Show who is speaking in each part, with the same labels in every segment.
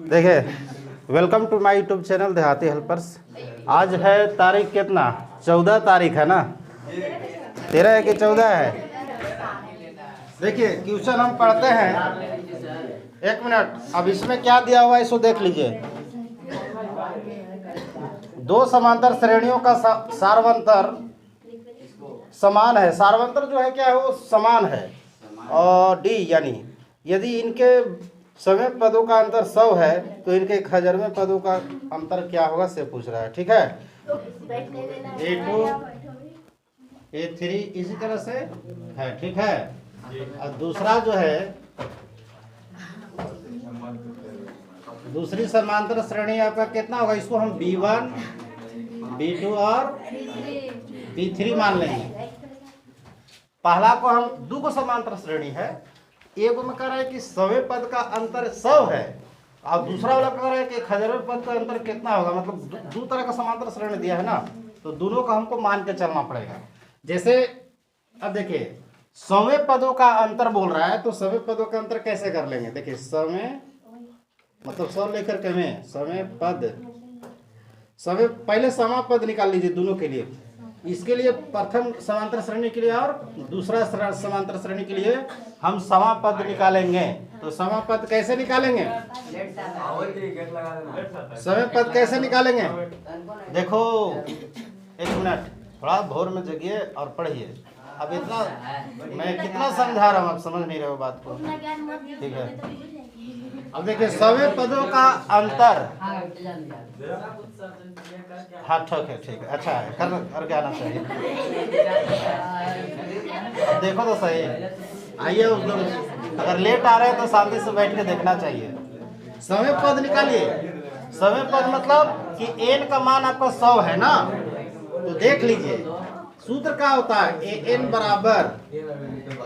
Speaker 1: देखिए, welcome to my YouTube channel Dehati helpers. आज है तारीख कितना? 14 तारीख है ना? 13 है कि 14 है? देखिए क्वेश्चन हम पढ़ते हैं। एक मिनट, अब इसमें क्या दिया हुआ है इसको देख लीजिए। दो समांतर श्रेणियों का सार्वंतर समान है। सार्वंतर जो है क्या है, वो समान है। और डी यानी यदि इनके सभी पदों का अंतर 100 है तो इनके 1000वें पदों का अंतर क्या होगा से पूछ रहा है। ठीक है, A2 A3 इसी तरह से है। ठीक है, और दूसरा जो है दूसरी समांतर श्रेणी आपका कितना होगा, इसको हम B1 B2 और B3 मान लेंगे। पहला को हम दो को समांतर श्रेणी है, एक में कह रहा है कि 100वें पद का अंतर 100 है और दूसरा वाला कह रहा है कि 1000वें पद का अंतर कितना होगा। मतलब दो तरह का समांतर श्रेणी दिया है ना, तो दोनों का हमको मान के चलना पड़ेगा। जैसे अब देखिए 100वें पदों का अंतर बोल रहा है, तो 100वें पदों का अंतर कैसे कर लेंगे। देखिए 100वें मतलब 100 लेकर के में 100वें पद, 100वें पहले समा पद निकाल लीजिए दोनों के लिए। इसके लिए प्रथम समांतर श्रेणी के लिए और दूसरा समांतर श्रेणी के लिए हम समापद निकालेंगे। तो समापद कैसे निकालेंगे, समापद कैसे निकालेंगे? देखो एक मिनट, थोड़ा भोर में जगिए और पढ़िए। अब इतना मैं कितना समझा रहा हूँ, आप समझ नहीं रहे हो बात को। ठीक है, अब देखिए 100वें पदों का अंतर, हाँ ठीक है, ठीक है, अच्छा है, करके आना चाहिए। अब देखो तो सही, आइए अगर लेट आ रहे हैं तो शांति से बैठ के देखना चाहिए। 100वें पद निकालिए। 100वें पद मतलब कि n का मान आपका 100 है ना, तो देख लीजिए सूत्र क्या होता है, an बराबर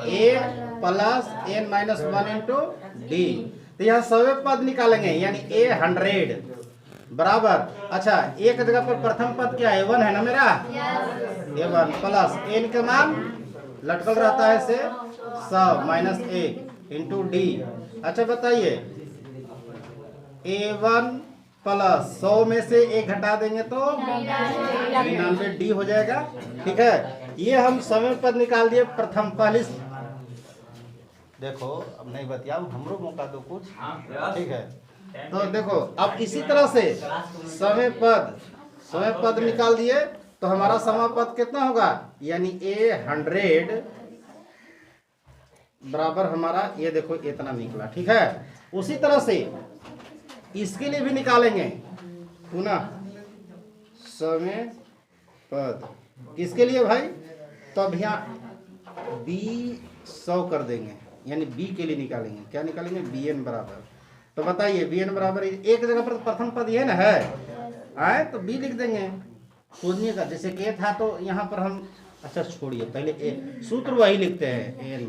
Speaker 1: a plus n minus 1 into D. तो यहाँ 100वें पद निकालेंगे यानी A100 बराबर, अच्छा एक जगह पर प्रथम पद क्या है, A1 है ना मेरा, A1 प्लस n का मान लटकल रहता है से 100 माइनस 1 इंटू डी। अच्छा बताइए A1 प्लस 100 में से 1 घटा देंगे तो 99 डी हो जाएगा। ठीक है, ये हम 100वें पद निकाल दिए प्रथम पहली। देखो अब नहीं बतिया, हमरो मौका दो कुछ। ठीक है, तो देखो अब इसी तरह से 100वें पद निकाल दिए तो हमारा समापद कितना होगा, यानी A100 बराबर हमारा ये देखो इतना निकला। ठीक है, उसी तरह से इसके लिए भी निकालेंगे पुनः 100वें पद। किसके लिए भाई, तो अब यहाँ B100 कर देंगे यानी B के लिए निकालेंगे। क्या निकालेंगे, Bn बराबर। तो बताइए Bn बराबर एक जगह पर प्रथम पद ये ना है आए, तो B लिख देंगे खोजने का। जैसे A था तो यहाँ पर हम, अच्छा छोड़िए पहले A, सूत्र वही लिखते हैं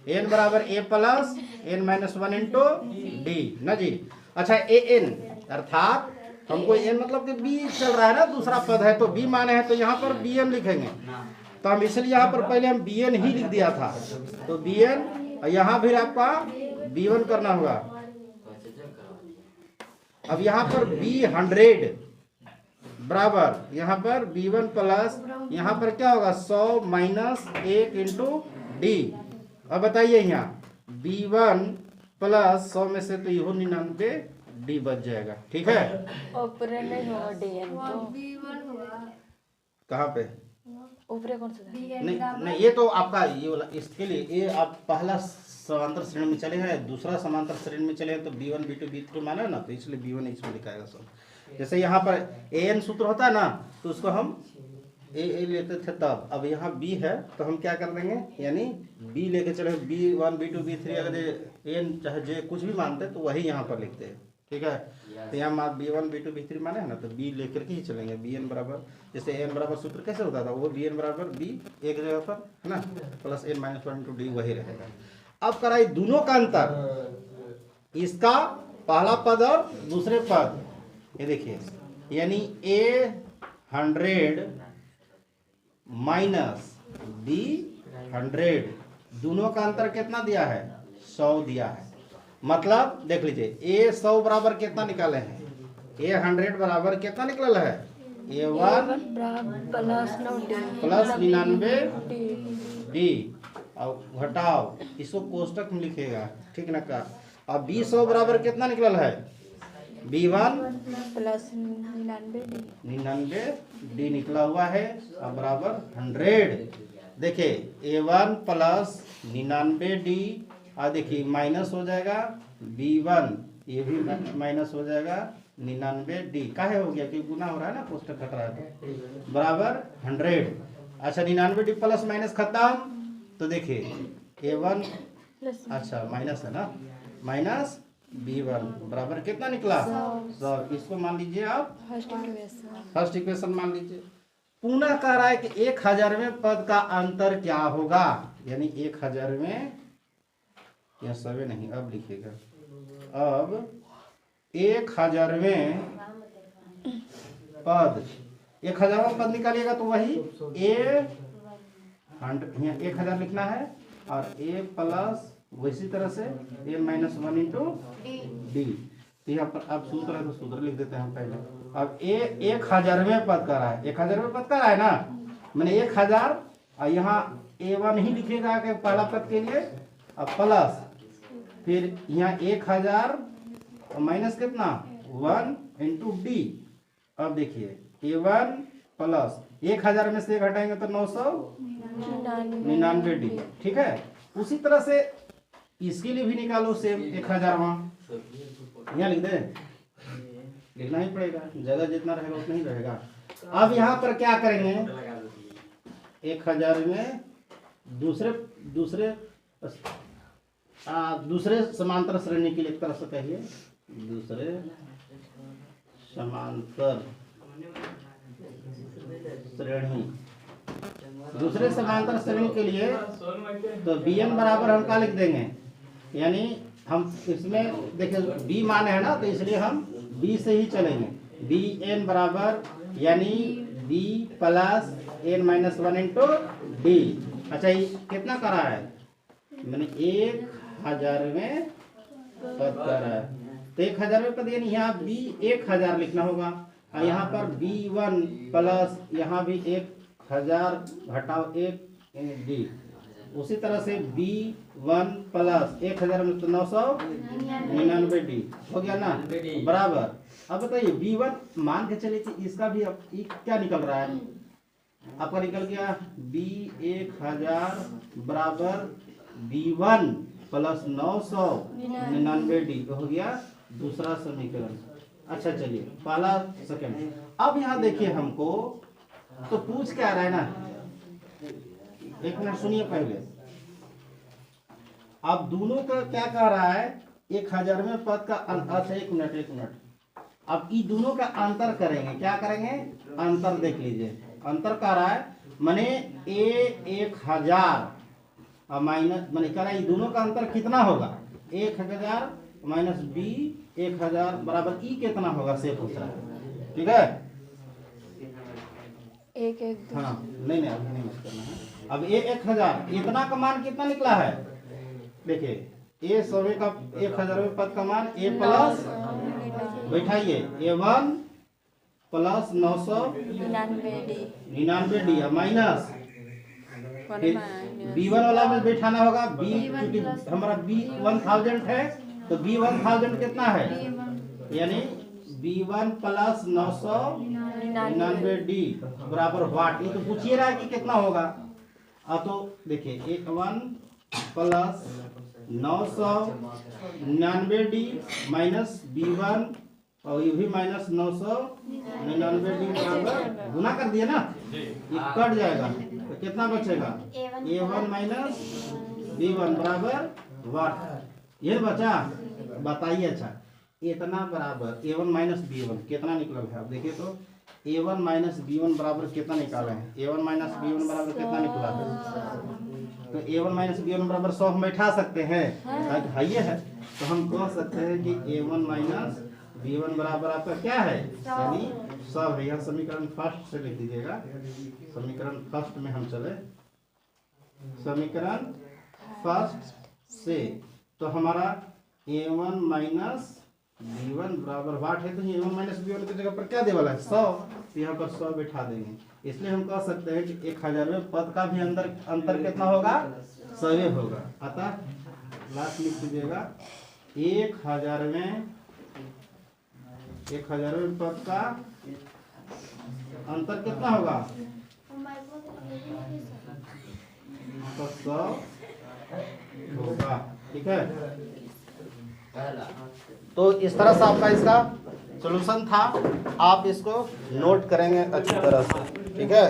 Speaker 1: An बराबर A plus n minus 1 into D ना जी। अच्छा An अर्थात हमको n मतलब कि B चल रहा है ना, दूसरा पद है तो B माने हैं, तो यहाँ पर Bn लिखेंगे। तो हम इसलिए यहाँ पर पहले हम Bn ही लिख दिया था, तो Bn यहाँ फिर आपका B1 करना होगा। अब यहाँ पर B100 बराबर यहाँ पर B1 प्लस यहाँ पर क्या होगा 100 माइनस 1 इंटू डी। अब बताइए यहाँ B1 प्लस 100 में से तो ये 99 डी बच जाएगा। ठीक है,
Speaker 2: ऊपर नहीं होगा डीएन
Speaker 1: कहाँ पे
Speaker 2: ऊपर कौन सा
Speaker 1: नहीं, ये तो आपका ये वाला, इसके लिए ये आप पहला समांतर श्रेणी में चले हैं, दूसरा समांतर श्रेणी में चले हैं, तो B1 B2 B3 माना ना, तो इसलिए B1 इसमें लिखाएगा सब। जैसे यहाँ पर An सूत्र होता है ना, तो उसको हम A लेते थे तब, अब यहाँ B है तो हम क्या कर देंगे, यानी B लेके चले B1 B2 B3, अगर N चाहे J कुछ भी मानते तो वही यहाँ पर लिखते हैं। ठीक है, तो यहाँ B1 B2 B3 माने है ना, तो B लेकर के ही चलेंगे। Bn बराबर, जैसे n बराबर सूत्र कैसे होता था, वो Bn बराबर B एक जगह पर है ना plus n minus 1 into D वही रहेगा। अब कराई दोनों का अंतर, इसका पहला पद और दूसरे पद, ये देखिए यानी A100 माइनस B100 दोनों का अंतर कितना दिया है, 100 दिया है। मतलब देख लीजिए ए 100 बराबर कितना निकाले हैं, ए 100 बराबर कितना निकल है, ए 1
Speaker 2: प्लस 90
Speaker 1: प्लस 99
Speaker 2: डी
Speaker 1: डी और घटाओ, इसको कोष्टक में लिखेगा, ठीक ना का। अब बी 100 बराबर कितना निकल है, B1
Speaker 2: प्लस 99 डी
Speaker 1: 99 डी निकला हुआ है, अब बराबर 100। देखिए A1 प्लस 99 डी, और देखिए माइनस हो जाएगा B1, ये भी माइनस हो जाएगा 99 डी, काहे हो गया, क्योंकि गुना हो रहा है ना, कोष्टक कट रहा है, तो बराबर 100। अच्छा 99 डी प्लस माइनस खत्म, तो देखिए A1
Speaker 2: प्लस
Speaker 1: अच्छा माइनस है ना, माइनस B1 बराबर कितना निकला 100। इसको मान लीजिए आप
Speaker 2: फर्स्ट इक्वेशन।
Speaker 1: फर्स्ट इक्वेशन मान लीजिए। पुनः कह रहा है कि 1000वें पद का अंतर क्या होगा, यानी 1000वें, या सवे नहीं अब लिखिएगा, अब 1000वें पद, 1000वां पद निकालिएगा तो वही ए 1000 लिखना है, और ए प्लस वैसी तरह से ए माइनस 1 इंटू डी। तो यहाँ पर अब सूत्र है तो सूत्र लिख देते हैं हम पहले। अब ए 1000वें पद का रहा है, 1000वें पद का रहा है ना, मैंने 1000, और यहाँ A1 ही लिखेगा कि पहला पद के लिए, अब प्लस फिर यहाँ 1000 और माइनस कितना 1 इंटू डी। अब देखिए A1 प्लस 1000 में से घटाएंगे तो 999 डी, ठीक है। उसी तरह से इसके लिए भी निकालो सेम 1000वां, यहाँ लिख दे, लिखना ही पड़ेगा, जगह जितना रहेगा उतना ही रहेगा। अब यहाँ पर क्या करेंगे, 1000 में दूसरे समांतर श्रेणी के लिए, एक तरह से कहिए दूसरे समांतर श्रेणी, दूसरे समांतर श्रेणी के लिए तो Bn बराबर हम क्या लिख देंगे, यानी हम इसमें देखिए B माने है ना, तो इसलिए हम B से ही चलेंगे। Bn बराबर यानी B plus n minus 1 into D. अच्छा ये कितना करा है, मैंने 1000वें पद करा है, तो 1000वें पद यानी यहाँ B 1000 लिखना होगा, और यहाँ पर B1 प्लस यहाँ भी 1000 घटाओ 1 डी। उसी तरह से B1 प्लस 1000 में तो 999 डी हो गया ना, बराबर। अब बताइए B1 मान के चलिए कि इसका भी अब क्या निकल रहा है, आपका निकल गया B1000 बराबर B1 प्लस 999 डी हो गया दूसरा समीकरण। अच्छा चलिए पहला सेकंड। अब यहाँ देखिए हमको तो पूछ क्या रहा है ना, एक मिनट सुनिए पहले। अब दोनों का क्या कह रहा है, 1000वें पद का अच्छा एक मिनट। अब ये दोनों का अंतर करेंगे, क्या करेंगे, अंतर देख लीजिए। अंतर कह रहा है माने A1000 और माइनस मैंने कह रहा है ये दोनों का अंतर कितना होगा, 1000 माइनस B1000 बराबर ई कितना होगा, से पूछ रहा है, ठीक है। हाँ नहीं अभी नहीं मत करना है। अब A1000 इतना का मान कितना निकला है, देखिए A100 का 1000वें पद का मान A प्लस बैठाइए A1 प्लस 999 डी माइनस फिर B1 वाला में बैठाना होगा, B क्योंकि हमारा B1000 है तो B1000 कितना है, यानी B1 प्लस 999 डी बराबर व्हाट, ये तो पूछिए रहा है कि कितना होगा। अब तो देखिए 1 प्लस 999 डी माइनस B1 और ये भी माइनस 999 डी बराबर गुना कर दिया ना, ये कट जाएगा तो कितना बचेगा, A1 माइनस B1 बराबर व्हाट, ये बचा। बताइए अच्छा इतना बराबर A1 माइनस B1 कितना निकला है, अब देखिए तो A1 माइनस B1 बराबर कितना निकाले हैं, A1 माइनस B1 बराबर कितना निकला है, तो A1 माइनस B1 बराबर 100 हम बैठा सकते हैं, है ये है, तो हम कह सकते हैं कि A1 माइनस B1 बराबर आपका क्या है, यानी 100 है। यह समीकरण फर्स्ट से लिख दीजिएगा, समीकरण फर्स्ट में हम चले, समीकरण फर्स्ट से तो हमारा a1 माइनस b1 बराबर वाट है, तो a1 माइनस b1 की जगह पर क्या दे वाला है 100, तो यहाँ पर 100 बिठा देंगे। इसलिए हम कह सकते हैं कि 1000वें पद का भी अंतर कितना होगा 100 होगा। अतः लास्ट लिख दीजिएगा 1000वें पद का अंतर कितना होगा तो 100 होगा। ठीक है, तो इस तरह से आपका इसका सॉल्यूशन था। आप इसको नोट करेंगे अच्छी तरह से। ठीक है।